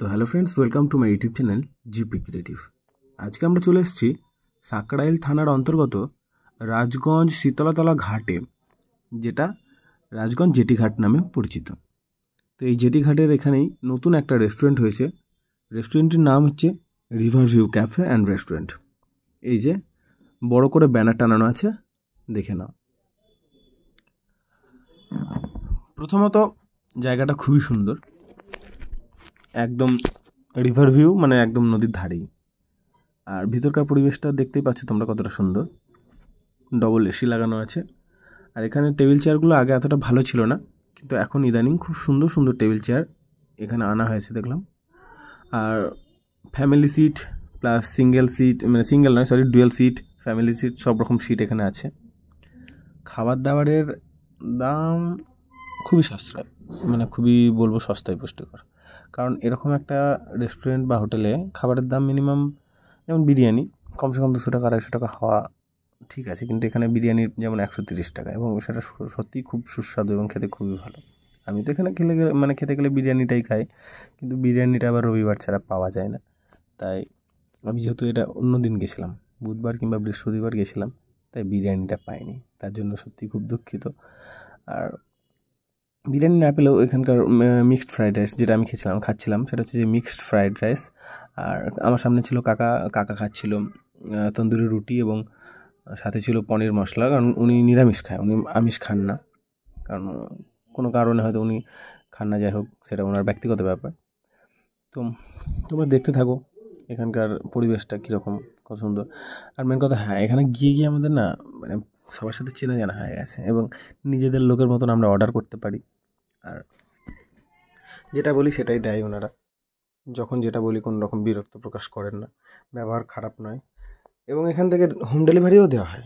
তো hello friends, welcome to my YouTube channel GP creative. আজকে আমরা চলে এসেছি সাকরাইল থানার অন্তর্গত রাজগঞ্জ শীতলাতলা ঘাটে, যেটা রাজগঞ্জ জেটি ঘাট নামে পরিচিত। তো এই জেটি ঘাটের এখানেই নতুন একটা রেস্টুরেন্ট হয়েছে। রেস্টুরেন্টের নাম হচ্ছে river view cafe and restaurant. এই যে বড় করে ব্যানার টানানো আছে, দেখে নাও। প্রথমত জায়গাটা খুবই সুন্দর, একদম রিভার ভিউ, মানে একদম নদীর ধারেই। আর ভিতরকার পরিবেশটা দেখতেই পাচ্ছ তোমরা কতটা সুন্দর। ডবল এসি লাগানো আছে। আর এখানে টেবিল চেয়ারগুলো আগে এতটা ভালো ছিল না, কিন্তু এখন ইদানিং খুব সুন্দর সুন্দর টেবিল চেয়ার এখানে আনা হয়েছে দেখলাম। আর family seat plus single seat, মানে সিঙ্গেল নয় sorry, dual seat, family seat, সব রকম সিট এখানে আছে। খাবার দাবারের দাম খুবই সাশ্রয়, মানে খুবই বলবো সস্তায় পুষ্টিকর। কারণ এরকম একটা রেস্টুরেন্ট বা হোটেলে খাবারের দাম মিনিমাম, যেমন বিরিয়ানি কমসে কম 200 টাকা 250 টাকা হওয়া ঠিক আছে, কিন্তু এখানে বিরিয়ানির যেমন 130 টাকা, এবং সেটা সত্যিই খুব সুস্বাদু এবং খেতে খুবই ভালো। আমি তো এখানে খেতে গেলে বিরিয়ানিটাই খাই, কিন্তু বিরিয়ানিটা আবার রবিবার ছাড়া পাওয়া যায় না। তাই আমি যেহেতু এটা অন্য দিন গেছিলাম, বুধবার কিংবা বৃহস্পতিবার গেছিলাম, তাই বিরিয়ানিটা পাইনি, তার জন্য সত্যিই খুব দুঃখিত। আর বিরিয়ানি না পেলেও এখানকার মিক্সড ফ্রাইড রাইস, যেটা আমি খাচ্ছিলাম, সেটা হচ্ছে যে মিক্সড ফ্রাইড রাইস। আর আমার সামনে ছিল কাকা খাচ্ছিল তন্দুরি রুটি, এবং সাথে ছিল পনির মশলা। কারণ উনি নিরামিষ খায়, উনি আমিষ খান না, কারণ কোনো কারণে হয়তো উনি খান না, যাই হোক সেটা ওনার ব্যক্তিগত ব্যাপার। তো তোমরা দেখতে থাকো এখানকার পরিবেশটা কীরকম, কত সুন্দর। আর মেন কথা, হ্যাঁ, এখানে গিয়ে আমাদের না, মানে সবার সাথে চেনা জানা হয়ে গেছে, এবং নিজেদের লোকের মতন আমরা অর্ডার করতে পারি। আর যেটা বলি সেটাই দেয় ওনারা, যখন যেটা বলি কোনো রকম বিরক্ত প্রকাশ করেন না, ব্যবহার খারাপ নয়, এবং এখান থেকে হোম ডেলিভারিও দেওয়া হয়।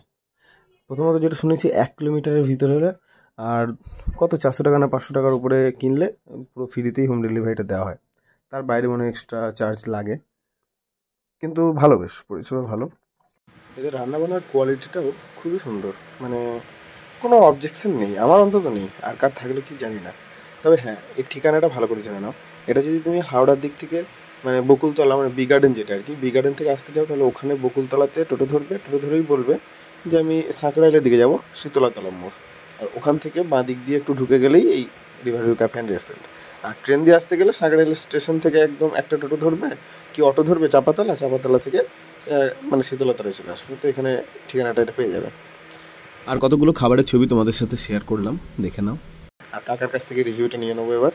প্রথমত যেটা শুনেছি 1 কিলোমিটারের ভিতরে হলে, আর কত 400 টাকা না 500 টাকার উপরে কিনলে পুরো ফ্রিতেই হোম ডেলিভারিটা দেওয়া হয়। তার বাইরে মনে হয় এক্সট্রা চার্জ লাগে, কিন্তু ভালো, বেশ পরিষেবা ভালো। এদের রান্নাবান্নার কোয়ালিটিটাও খুবই সুন্দর, মানে কোনো অবজেকশন নেই, আমার অন্তত নেই, আর কার থাকলে কি জানি না। তবে হ্যাঁ, এই ঠিকানাটা ভালো করে জেনে নাও। এটা যদি তুমি হাওড়ার দিক থেকে, মানে বকুলতলা, মানে বি গার্ডেন যেটা আর কি, বি গার্ডেন থেকে আসতে যাও, তাহলে ওখানে বকুলতলাতে টোটো ধরবে, টোটো ধরেই বলবে যে আমি সাঁকরাইলের দিকে যাব, শীতলাতলা মোড়। আর ওখান থেকে বাঁ দিক দিয়ে একটু ঢুকে গেলেই এই river view cafe and restaurant. আর ট্রেন দিয়ে আসতে গেলে সাঁকরাইল স্টেশন থেকে একদম একটা টোটো ধরবে, কি অটো ধরবে চাপাতলা থেকে মানে শীতলাতলায় চলে আসবে। তো এখানে ঠিকানাটা এটা পেয়ে যাবে। আর কতগুলো খাবারের ছবি তোমাদের সাথে শেয়ার করলাম, দেখে নাও। আর কাকার কাছ থেকে রিভিউটা নিয়ে নেবো এবার।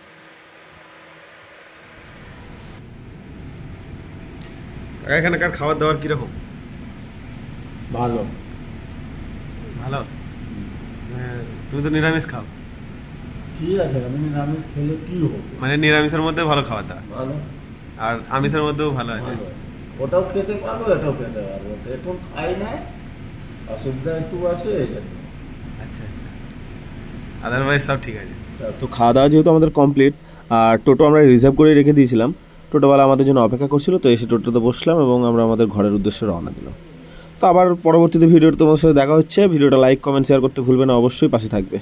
এখানকার খাবার দাবার কিরকম? ভালো ভালো। তুমি তো নিরামিষ খাও। কি আছে, আমি নিরামিষ খেলে কি হবে? মানে নিরামিষের মধ্যে ভালো খাবার দাবার, ভালো, আর আমিষের মধ্যেও ভালো আছে। ওটাও খেতে পারবো, এটাও খেতে পারবো, এখন খাই না, অসুবিধা একটু আছে এই জন্য। আচ্ছা, আদারওয়াইজ সব ঠিক আছে। তো খাওয়া দাওয়া যেহেতু আমাদের কমপ্লিট, আর টোটো আমরা রিজার্ভ করে রেখে দিয়েছিলাম, টোটোওয়ালা আমাদের জন্য অপেক্ষা করছিল, তো এসে টোটোতে বসলাম এবং আমরা আমাদের ঘরের উদ্দেশ্যে রওনা দিলাম। তো আবার পরবর্তীতে ভিডিওটা তোমার সাথে দেখা হচ্ছে। ভিডিওটা লাইক কমেন্ট শেয়ার করতে ভুলবে না, অবশ্যই পাশে থাকবে।